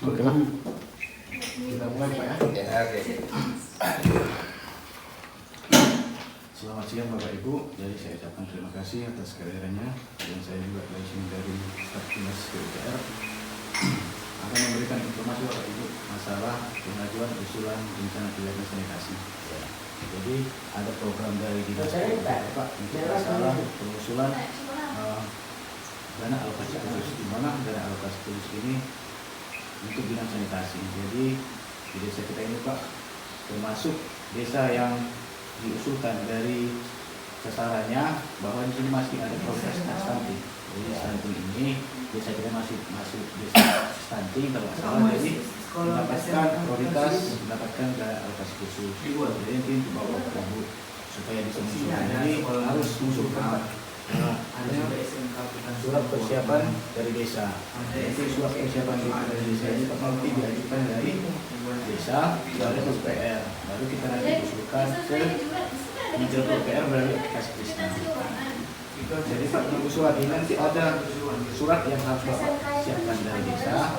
Oke lah. Kita mulai Pak ya. Ya, oke. Selamat siang Bapak Ibu. Jadi saya ucapkan terima kasih atas kehadirannya. Dan saya juga dari sini dari staf Dinas PUPR akan memberikan informasi Bapak Ibu masalah pengajuan usulan rencana kegiatan sanitasi. Jadi ada program dari Dinas PUPR Pak untuk masalah pengusulan dana alokasi khusus, di mana dana alokasi khusus ini untuk bidang sanitasi. Jadi di desa kita ini Pak termasuk desa yang diusulkan dari sasarannya bahwa di sini masih ada proses stunting. Jadi stunting ini desa kita masih masuk desa stunting termasalah, jadi mendapatkan prioritas mendapatkan dana alokasi khusus. Jadi nanti untuk Bapak Ibu supaya bisa mengusulkan, jadi harus mengusulkan surat persiapan dari desa. Jadi surat persiapan dari desa ini nanti diajukan dari desa dari PUPR, baru kita nanti usulkan ke Menteri PUPR melalui aplikasi Krisna. Jadi Pak, usulan ini nanti ada surat yang harus Bapak siapkan dari desa.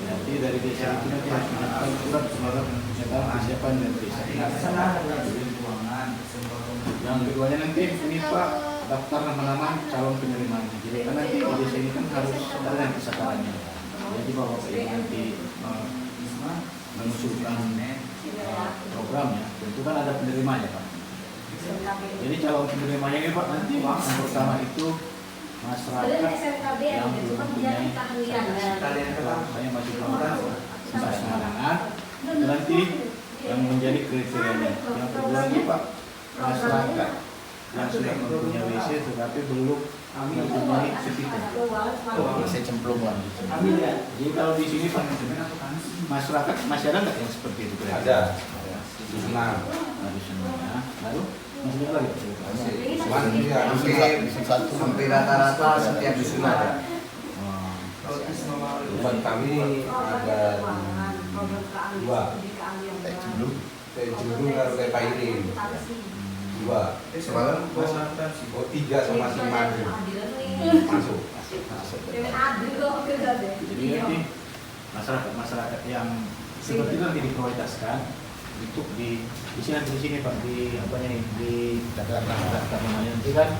Nanti dari desa itu nanti harus menyiapkan surat persiapan dari desa. Yang keduanya nanti ini Pak, daftar nama-nama calon penerimanya. Jadi kan nanti di desa ini kan harus ada yang kesabarannya. Jadi Bapak Ibu nanti mengusulkan programnya, tentu kan ada penerimanya Pak. Jadi calon penerimanya ini Pak, nanti yang pertama itu masyarakat yang belum mempunyai saya masih belum sembarangan. Nanti yang menjadi kriterianya. Yang kedua ini Pak, masyarakat yang sudah mempunyai WC tetapi belum mempunyai septic. WC cemplung lah. Jadi kalau di sini Pak, masyarakat masih ada nggak yang seperti itu? Ada. Nah, di semuanya. Lalu masih ada lagi? Cuman hampir rata-rata setiap dusun ada. Tempat kami ada dua. Cemplung. Judul kalau kayak Pairin. Dua. Semalam oh 3 sama si Madu masuk. Jadi nanti masyarakat yang seperti itu nanti diprioritaskan untuk di sini Pak, di apanya nih, di daftar namanya nanti kan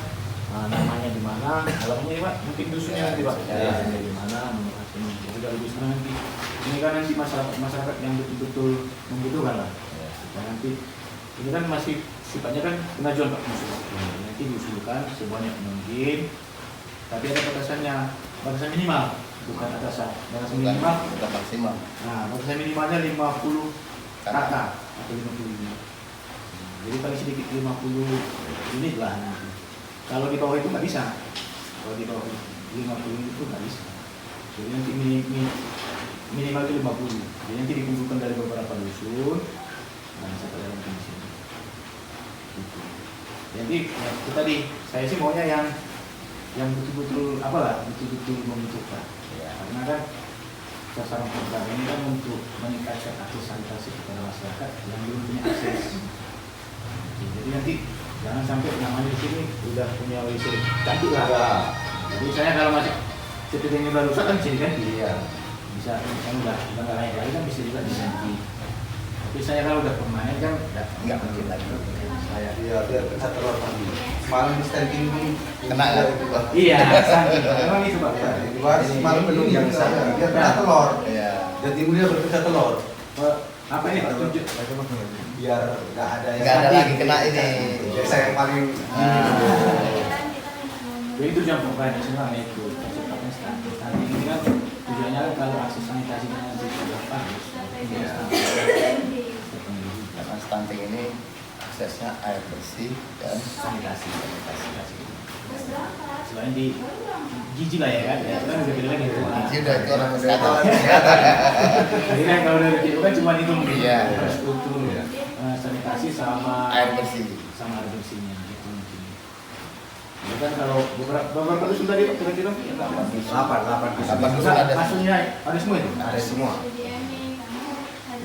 namanya di mana, alamatnya nih Pak, mungkin dusunnya nanti Pak, di mana, jadi kalau di sana nanti ini kan nanti masyarakat yang betul-betul membutuhkan lah. Dan nanti ini kan masih sifatnya kan pengajuan Pak, nanti diusulkan sebanyak mungkin, tapi ada batasan minimal, bukan batasan minimal, bukan maksimal. Nah, batasan minimalnya 50 kakak atau 55. Jadi paling sedikit 50 unit lah nanti. Kalau di bawah itu nggak bisa. Kalau di bawah 50 unit itu nggak bisa. Jadi nanti minimal itu 50. Jadi nanti dikumpulkan dari beberapa dusun dan sampai dalam di sini. Gitu. Jadi ya, itu tadi saya sih maunya yang betul-betul betul-betul membutuhkan. Ya, karena kan sasaran program ini kan untuk meningkatkan akses sanitasi kepada masyarakat yang belum punya akses. Jadi nanti jangan sampai namanya di sini udah punya WC cantik lah. Jadi saya kalau masih seperti ini udah rusak kan bisa diganti. Iya. Bisa kan udah nggak layak lagi kan bisa juga diganti. Tapi saya kalau udah permanen kan nggak mungkin lagi. Saya Iya, biar bisa telur tadi. Semalam di standing Kena ya? iya, sangat. Memang itu Pak. Semalam belum yang sana. Dia kena telur. Iya. Dan timbulnya berpecah telur. Apa ini Pak? Tunjuk. Biar nggak ada yang Nggak ada lagi kena ini. Desa yang paling Jadi itu jam pokoknya sebenarnya itu percepatan stunting. Stunting ini kan tujuannya kan kalau akses sanitasinya nanti sudah bagus. Karena stunting ini aksesnya air bersih dan Sanitasi. Selain di gizi lah ya kan, ya kan udah beda lagi. gizi udah itu orang kesehatan. Jadi kan kalau dari itu kan cuma itu mungkin Iya. infrastruktur sanitasi sama Air bersih. sama air bersihnya gitu mungkin. Ya kan kalau beberapa dusun tadi Pak, kira-kira 8 dusun ada. maksudnya ada semua itu. Ada semua.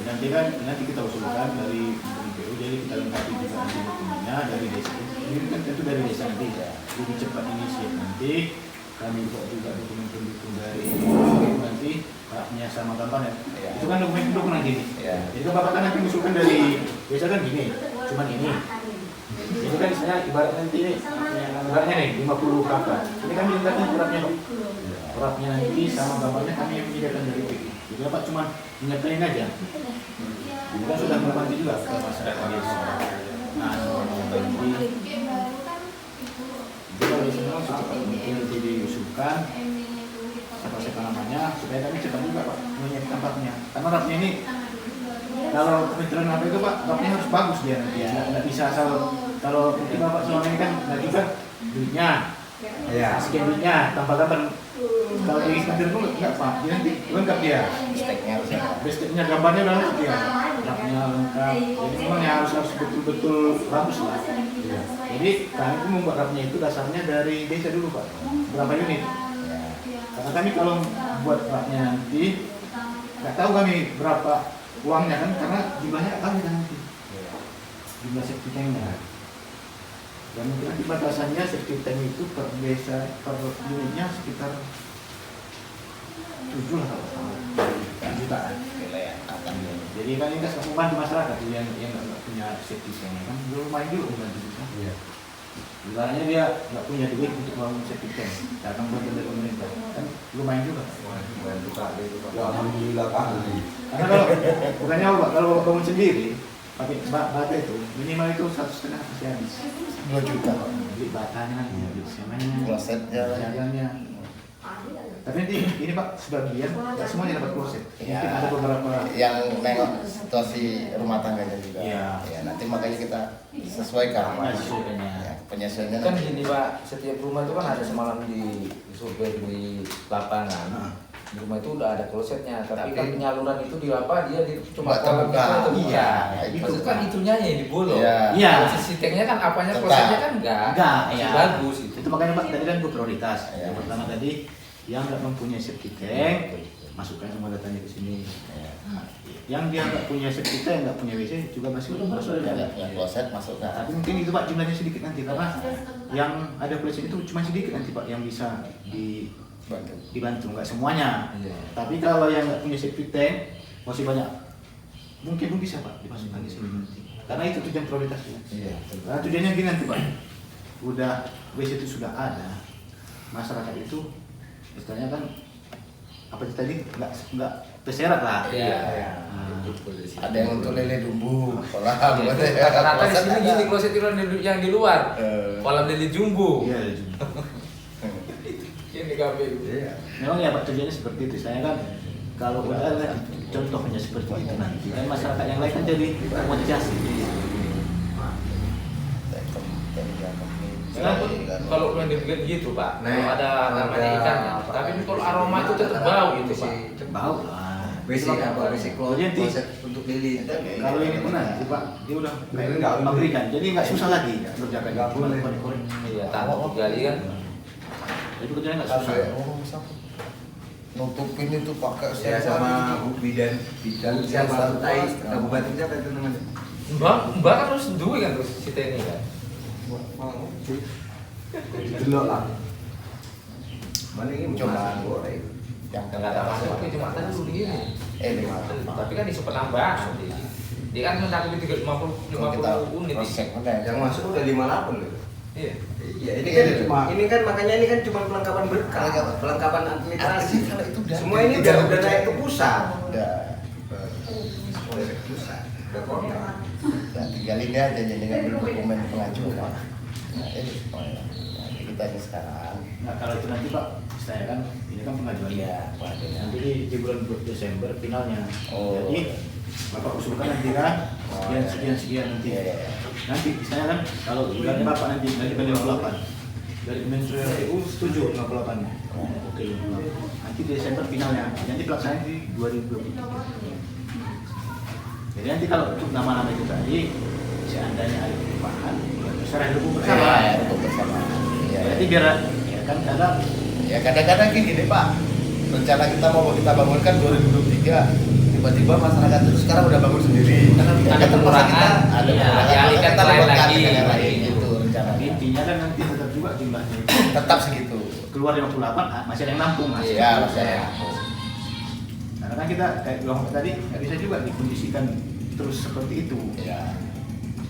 Nanti kita usulkan dari BPU, jadi kita lengkapi juga nanti dokumennya dari desa. Ini kan tentu dari desa nanti ya. Lebih cepat inisiatif nanti kami buat juga dokumen pendukung dari nanti rapnya sama gambarnya. Iya. Itu kan dokumen pendukung nanti. Iya. Jadi kan bapak kan nanti usulkan dari biasa kan gini, cuman ini. Ini kan misalnya ibarat nanti ini, ibaratnya nih 50 kakak. Ini kami mintakan rapnya nanti sama gambarnya kami yang menyediakan dari PI. Jadi bapak cuma ingatkan aja. Ini kan sudah membantu juga ke masyarakat desa. Nah, jadi kalau semua secepat mungkin nanti diusulkan siapa namanya supaya kami cepat juga Pak menyiapkan rapnya. Karena rapnya ini kalau kementerian apa itu Pak, rapnya harus bagus dia nanti ya. Nggak bisa asal kalau mungkin Bapak selama ini kan nggak juga duitnya, sekian duitnya tanpa gambar. Kalau di kementerian itu nggak Pak, dia nanti lengkap dia. Steknya harus ada. Besteknya gambarnya udah lengkap dia, rapnya lengkap. Jadi memang ya harus betul-betul bagus lah. Jadi kami pun membuat rapnya itu dasarnya dari desa dulu Pak, berapa unit. Karena kami kalau buat rapnya nanti nggak tahu kami berapa uangnya kan, karena jumlahnya nggak tahu kan nanti jumlah septic tanknya. Dan mungkin nanti batasannya septic tank itu per desa per unitnya sekitar 7 lah kalau salah, jutaan. Jadi kan ini kan membantu masyarakat yang nggak punya septic tank kan, lumayan juga membantu kita. Ibaratnya dia nggak punya duit untuk bangun septic tank, datang buat dari pemerintah, kan lumayan juga. Alhamdulillah Pak. Karena kalau bukannya Pak, kalau Bapak bangun sendiri pakai bata itu minimal itu 1,5 pasti habis. 2 juta. Beli batanya, beli semennya, Klosetnya. jalannya. Tapi nanti ini Pak sebagian nggak semuanya dapat kloset. Mungkin Ya. ada beberapa Yang nengok situasi rumah tangganya juga. Iya. Ya, nanti makanya kita sesuaikan. sesuaiannya. Ya, penyesuaiannya Kan nanti. gini Pak, setiap rumah itu kan ada semalam di survei di lapangan. Nah. Di rumah itu udah ada klosetnya, tapi Tapi- kan penyaluran itu di apa dia cuma Nggak kolam terbuka. itu terbuka. Iya, itu Maksud kan itunya yang dibolong. Iya. Iya. Sisi tanknya kan apanya Tetap. klosetnya kan enggak. ya. Masih bagus itu. Itu makanya Pak tadi kan gue prioritas. Iya. Yang pertama tadi yang nggak mempunyai septic tank, masukkan semua datanya ke sini. Ya. Yang dia nggak punya septic tank, nggak punya WC juga masuk masuk. Yang kloset masuk Nah, tapi mungkin itu Pak jumlahnya sedikit nanti karena yang ada kloset itu cuma sedikit nanti Pak yang bisa dibantu, nggak semuanya. Iya. Tapi kalau yang nggak punya septic tank masih banyak, mungkin pun bisa Pak dimasukkan di sini nanti. Karena itu tujuan prioritasnya. Iya. Nah, tujuannya gini nanti Pak, udah WC itu sudah ada, masyarakat itu istilahnya kan apa itu tadi nggak terserat lah. Iya. Nah, Ada yang untuk lele dumbu, kolam. Rata-rata di sini gini kloset itu yang di luar. Kolam lele jumbo. iya. Ini KPU. Memang ya Pak tujuannya seperti itu. Saya kan kalau udah ada contohnya seperti itu nanti kan masyarakat yang lain kan jadi termotivasi. Kalau yang dibikin gitu Pak, Nah, kalau ada namanya ada ikannya. apa- Tapi kalau aroma itu tetap bau gitu Pak. Bau lah. WC apa? WC kloset untuk lili. Kalau ini pun nanti Pak dia udah Bener nggak? pabrikan, jadi nggak susah lagi kerjakan. Nggak boleh. Iya, tanah gali kan. Jadi kerjanya nggak susah. Nutupin itu pakai Saya sama Bu Bidan siapa Tai kabupaten siapa itu namanya? Mbak kan harus duit kan terus si ini kan. Delok lah. Mana ini Cuma goreng. yang Enggak ada masuk ke cuma tadi dulu gini. Tapi kan di penambahan nanti. Dia kan mencakupi 50 unit. Yang masuk udah 58 loh. Iya. Iya, ini kan makanya ini kan cuma pelengkapan berkah, pelengkapan administrasi. Kalau itu udah Semua ini udah naik ke pusat. Udah. Udah naik ke pusat. Udah kota. Nah, tinggal ini aja jadi ngambil dokumen pengajuan. Nah, ini kita ini sekarang. Nah kalau itu nanti Pak, saya kan ini kan pengajuan. Iya, pengajuannya. Nanti di bulan Desember finalnya. Oh. Jadi Bapak usulkan nanti kan sekian nanti. Iya, iya. Nanti misalnya kan kalau bulan Bapak nanti 58 dari Kementerian PU setuju 58 nya. Oke. Nanti Desember finalnya. Nanti pelaksanaan di 2023. Jadi nanti kalau untuk nama-nama itu tadi seandainya ada perubahan, ya terserah dulu bersama. Ya, untuk bersama. Iya. Jadi biar ya kan kadang Ya kadang-kadang gini deh Pak, rencana kita mau kita bangunkan 2023, tiba-tiba masyarakat itu sekarang udah bangun sendiri. Karena ada pengurangan, ada iya, pengurangan. dialihkan Kita ke lain lakukan lagi. ke lain lagi gitu tapi rencananya. intinya kan nanti tetap juga jumlahnya. Tetap segitu. keluar 58 masih ada yang nampung Mas. Iya, masih ada. Karena kan kita kayak bilang tadi nggak bisa juga dikondisikan terus seperti itu. Iya.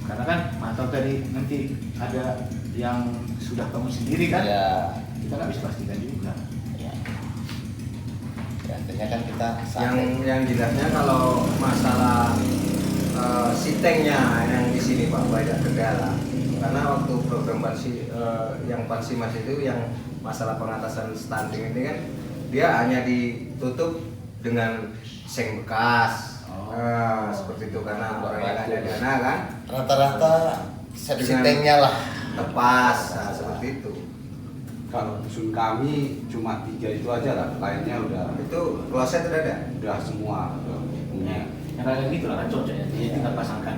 Karena kan mantau tadi nanti ada yang sudah bangun sendiri kan, Iya. kita nggak bisa pastikan juga. Iya. Ya, artinya kan kita Yang jelasnya kalau masalah si tanknya yang di sini Pak banyak kendala. Karena waktu program yang Pansimas itu yang masalah pengatasan stunting ini kan dia hanya ditutup dengan seng bekas. Seperti itu karena orang yang ada dana kan rata-rata sepsi Dengan- tanknya lah. lepas, nah, seperti itu. Kalau dusun kami cuma 3 itu aja lah, lainnya Itu kloset udah ada. udah semua udah punya. Yang kayak gitu lah kan cocok ya, jadi tinggal pasangkan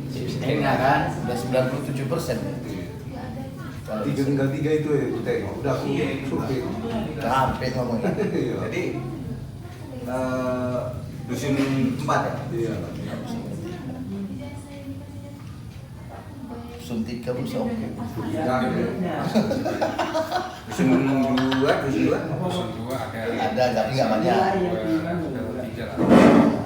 sistemnya kan. Udah 97% ya. Kalau Tinggal 3 itu ya, itu tengok udah supir. hampir ngomongnya. Iya. Jadi dusun 4 ya. Iya. Dusun 3 pun oke. Dusun 2, Ada tapi nggak banyak.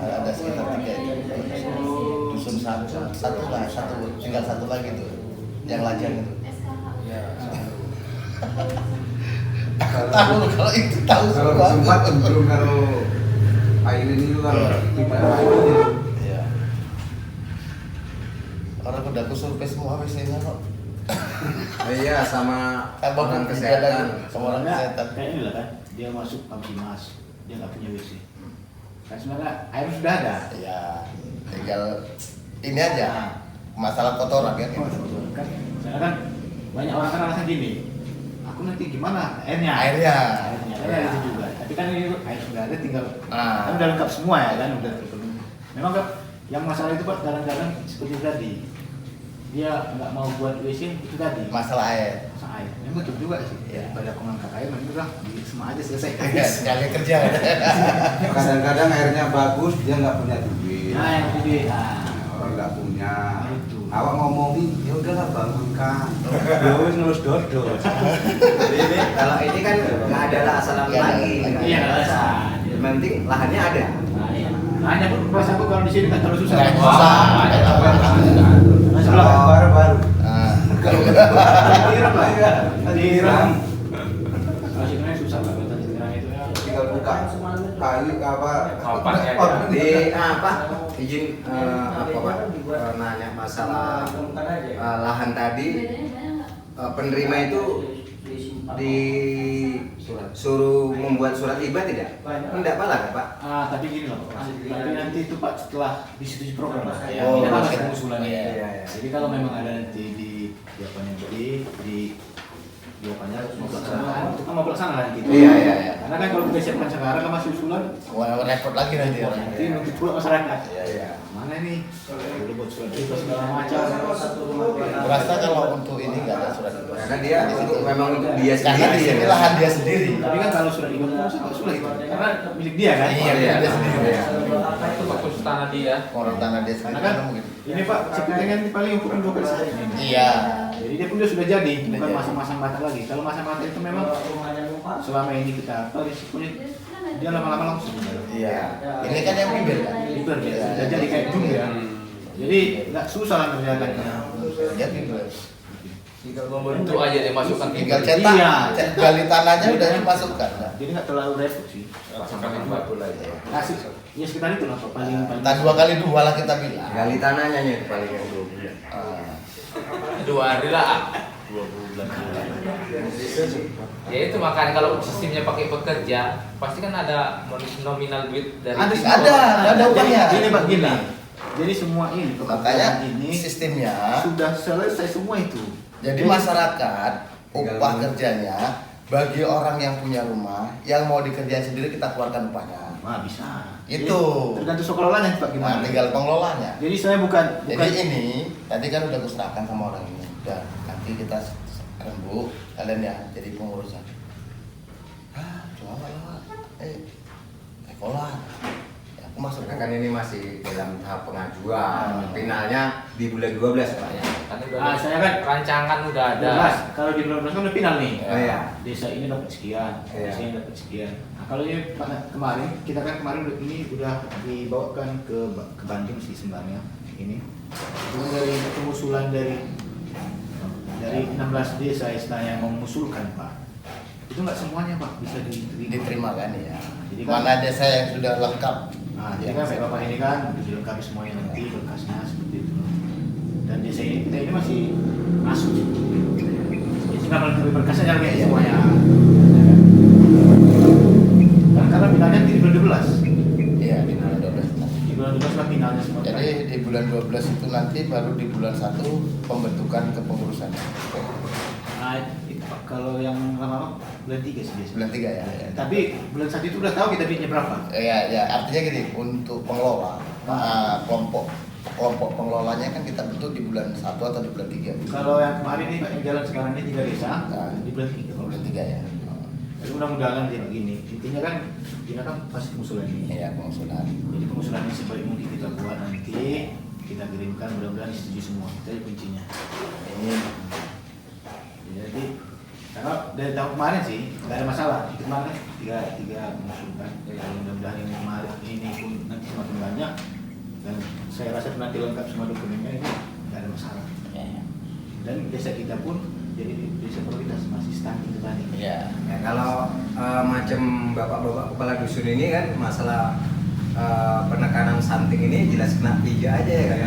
Ada sekitar 3 itu. Dusun satu lah, tinggal satu lagi tuh. Yang lajang itu. Tahu kalau itu tahu Kalau semua. dusun 4 cenderung kalau air ini juga gimana airnya. Iya. Orang udah kusurvei semua biasanya kok. Iya sama Tambah orang bukti kesehatan. jalan. Sama orang Soalnya kesehatan. kayak ini lah kan, dia masuk Pansimas, dia nggak punya WC. Kan sebenarnya air sudah ada. Iya. Tinggal ini aja. Masalah kotoran kan. Kan, saya kan banyak orang kan alasan gini, aku nanti gimana airnya? Airnya. Airnya itu juga. Tapi kan ini air sudah ada, tinggal Ah. kan udah lengkap semua ya kan, udah terpenuhi. Memang kan yang masalah itu Pak kadang-kadang seperti tadi, dia nggak mau buat WC itu tadi. Masalah air. Masa air, ini betul juga sih. Iya. Daripada aku ngangkat air, mending udah di semua aja selesai. Iya, sekali kerja. Kadang-kadang airnya bagus, dia nggak punya duit. Nah, yang itu dia. Nah, Orang nggak punya. Itu. Awak ngomongin, ya udahlah bangunkan. Ya wis ngelus dodos. Jadi ini kalau ini kan nggak ada lahan Nggak ada lagi. lagi. Iya, nggak ada. Yang penting lahannya ada. Nah, iya. Hanya pun pas aku kalau di sini kan terlalu susah. Nggak susah. Nah, sebelah. Baru-baru. Nah, Tiram lah ya. Tiram. Kalau sebenarnya susah lah buat tiram itu ya. Tinggal buka kayu apa? Papannya Oh, aja. Di apa? Izin apa Pak? Nanya masalah lahan tadi. Penerima itu disuruh membuat surat hibah tidak? Enggak malah kan Pak? Tapi gini loh, tapi nanti itu Pak setelah disetujui program lah. Ya, Oh, kita kan oke. ada pengusulannya. Iya, iya. Jadi kalau memang ada nanti di apanya di apanya mau pelaksanaan, itu kan mau pelaksanaan nanti. Iya, iya, iya. Karena kan kalau kita siapkan sekarang kan masih usulan, wah, repot lagi nanti orang. nanti nunggu pula masyarakat. Iya, iya. Mana nih? Udah buat surat itu segala macam. Berasa kalau untuk ini nggak ada surat hibah. Karena dia untuk memang untuk dia Karena di sini ya. lahan dia sendiri. Tapi kan kalau surat hibah itu nggak sulit itu, karena milik dia kan. Iya, milik dia sendiri. Iya. Itu bagus tanah dia. Orang tanah dia Karena sendiri kan mungkin. ini Pak, sekarang paling ukuran 2 kali sehari ini. Iya. Jadi dia pun dia sudah jadi, bukan jadi. masang-masang bata lagi. Kalau masang-bata itu memang selama ini kita apa risikonya dia lama-lama langsung. Iya. Ini kan yang bibir kan. Bibir ya, Iya. sudah jadi kayak jum ya. Jadi nggak susah lah kerjakannya. Ya bibir. Itu aja dia masukkan Tinggal bibir. cetak, Iya. gali tanahnya udah dimasukkan. Nah. Jadi nggak terlalu repot sih. Masukkan itu baru lagi. Kasih, ya sekitar itu lah Pak, paling. Kita 2 kali 2 lah kita bilang. Gali tanahnya itu paling yang belum. Ah. 2 hari lah. 2 bulan. Ya itu makanya kalau sistemnya pakai pekerja, pasti kan ada nominal duit dari Ada, situ. ada upahnya. Gini Pak, gini. Jadi semua ini Makanya pekerjaan ini sistemnya. sudah selesai semua itu. Jadi masyarakat upah kerjanya bagi orang yang punya rumah yang mau dikerjain sendiri kita keluarkan upahnya. Wah bisa. Itu. Tergantung pengelolanya Pak Nah, gimana. tinggal pengelolanya. Jadi saya bukan Jadi ini tadi kan udah kuserahkan sama orang ini. Udah nanti kita rembuk kalian ya jadi pengurusnya. Jual lah. Sekolah. Ya, aku masuk Karena kan ini masih dalam tahap pengajuan. Finalnya di bulan 12 Pak ya. Kan udah Saya kan rancangan udah ada. 12. Kalau di bulan 12 kan udah final nih. Oh, iya. Desa ini dapat sekian, Iya. desa ini dapat sekian. Nah, kalau ini kemarin kita kan ini udah dibawakan ke Bandung sih sebenarnya ini. Itu dari pengusulan dari 16 desa istilahnya yang mengusulkan Pak. Itu nggak semuanya Pak bisa Diterima kan ya. Jadi kan- Mana desa yang sudah lengkap. Nah, jadi kan kayak Bapak ini kan dilengkapi semuanya nanti berkasnya seperti itu. Dan desa ini kita ini masih masuk. Jadi nggak melengkapi berkasnya kayak Iya. semuanya. Dan karena finalnya di bulan 12. Iya, di bulan 12. Di bulan 12 kan finalnya semua. Jadi di bulan 12 itu nanti baru di bulan 1 pembentukan kepengurusan. Nah, itu Pak, kalau yang lama-lama bulan 3 sih biasanya. Bulan 3 ya. Tapi bulan 1 itu udah tahu kita duitnya berapa. Ya, artinya gini, untuk pengelola, kelompok pengelolanya kan kita bentuk di bulan 1 atau di bulan 3. Kalau yang kemarin ini Pak, yang jalan sekarang ini 3 desa, Nah, di bulan 3. bulan 3 ya. Jadi mudah-mudahan dia begini. Intinya kan kita kan pasti pengusulan ini. Iya, pengusulan. Jadi pengusulan ini sebaik mungkin kita buat nanti kita kirimkan mudah-mudahan disetujui semua. Itu kuncinya. Ini Jadi karena dari tahun kemarin sih nggak ada masalah. Itu kemarin kan tiga mengusulkan. Jadi mudah-mudahan yang kemarin ini pun nanti semakin banyak dan saya rasa nanti lengkap semua dokumennya ini nggak ada masalah. ya. Dan desa kita pun jadi desa prioritas masih stunting petani. Ya. Ya, kalau macam bapak-bapak kepala dusun ini kan masalah penekanan stunting ini jelas kena pija aja ya kan.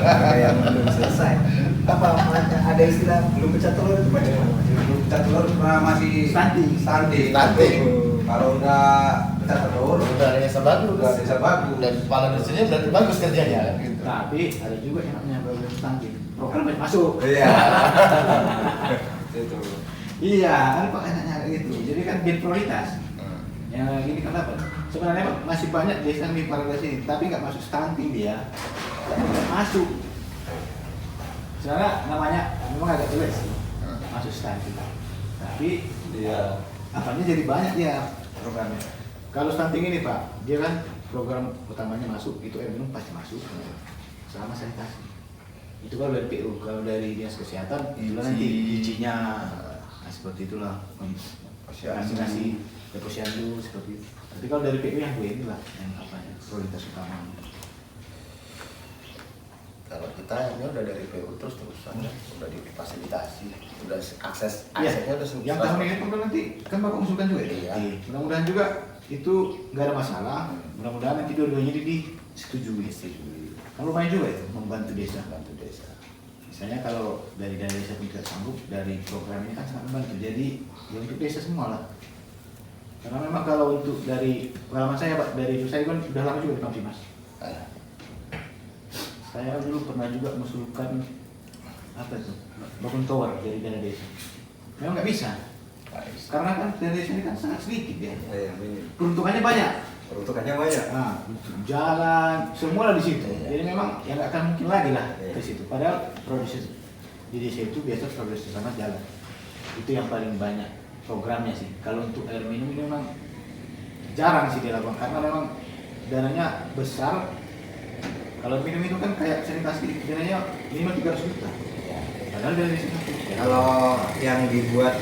Harga yang belum selesai. Apa ada istilah belum pecah telur itu bagaimana? Belum pecah telur karena masih Stunting. Stunting. Stunting. Kalau udah pecah telur, Udah desa bagus. udah desa bagus. Dan kepala desanya berarti bagus kerjanya kan gitu. Tapi ada juga yang namanya program stunting. Program banyak masuk. Iya. Itu. Iya, ada Pak enaknya gitu. Jadi kan jadi prioritas. Hmm. Yang gini kenapa? Sebenarnya Pak, masih banyak desa yang di prioritas ini, tapi nggak masuk stunting dia. Nggak masuk. Sebenarnya namanya memang agak jelek sih masuk stunting. Tapi Iya. apanya jadi banyak dia programnya. Kalau stunting ini Pak, dia kan program utamanya masuk, itu air minum pasti masuk. Selama sanitasi. Itu kalau dari PU, kalau dari dinas kesehatan itu nanti izinnya seperti itulah. Vaksinasi posyandu seperti itu. Tapi kalau dari PU yang gue inilah yang apa ya prioritas utama. Kalau kita ini udah dari PU terus-terusan ya, udah difasilitasi, udah aksesnya udah Yang tahun ini pun nanti kan Bapak usulkan juga ya. Iya. Mudah-mudahan juga itu nggak ada masalah. Mudah-mudahan nanti dua-duanya disetujui. Kan lumayan juga itu membantu desa. bantu desa. Misalnya kalau dari desa pun tidak sanggup, dari program ini kan sangat membantu. Jadi ya untuk desa semua lah. Karena memang kalau untuk dari pengalaman saya Pak, dari saya kan sudah lama juga di Pamsi Mas. Nah, Saya dulu pernah juga mengusulkan apa itu bangun tower dari dana desa. Memang nggak bisa, baik. karena kan dana desa ini kan sangat sedikit ya. Iya, ini Peruntukannya banyak. peruntukannya banyak. Nah, untuk jalan semua lah di situ. Iya. Jadi memang ya nggak akan mungkin lagi lah Iya. ke situ. Padahal produksi di desa itu biasa produksi sama jalan. Itu yang paling banyak programnya sih. Kalau untuk air minum ini memang jarang sih dilakukan karena memang dananya besar. Kalau minum itu kan kayak sanitasi dananya minimal 300 juta. Padahal dari desa itu. Kalau yang dibuat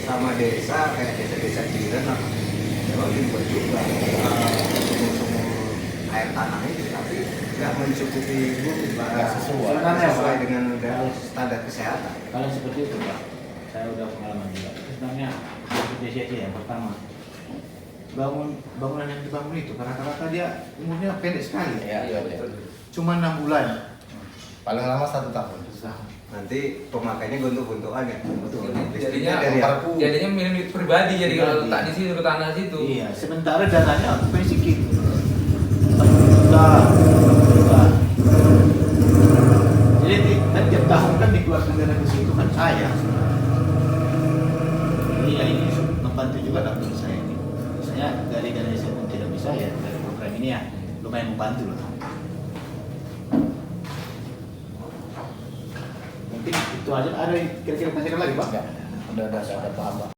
sama desa kayak desa-desa jiran apa memang dibuat juga sumur-sumur air tanah itu tapi nggak mencukupi Nggak sesuai. sesuai dengan standar kesehatan. Kalau seperti itu Pak, saya udah pengalaman juga. Sebenarnya desa aja yang pertama bangunan yang dibangun itu rata-rata dia umurnya pendek sekali. Iya. Cuma 6 bulan. Paling lama 1 tahun. Nanti pemakainya gontok-gontokan ya. Betul. Listriknya Jadinya dari perpu. jadinya milik pribadi jadi kalau Pribadi. tak di situ tanah situ. Iya, sementara dananya bukan sedikit. 40 juta, 60 juta. Jadi kan tiap tahun kan dikeluarkan dana ke situ kan saya. Iya, ini membantu juga dapat saya ini. Misalnya dari dana saya pun tidak bisa ya dari program ini ya lumayan membantu loh. Mungkin itu aja. Ada kira-kira pertanyaan lagi Pak? Udah paham Pak.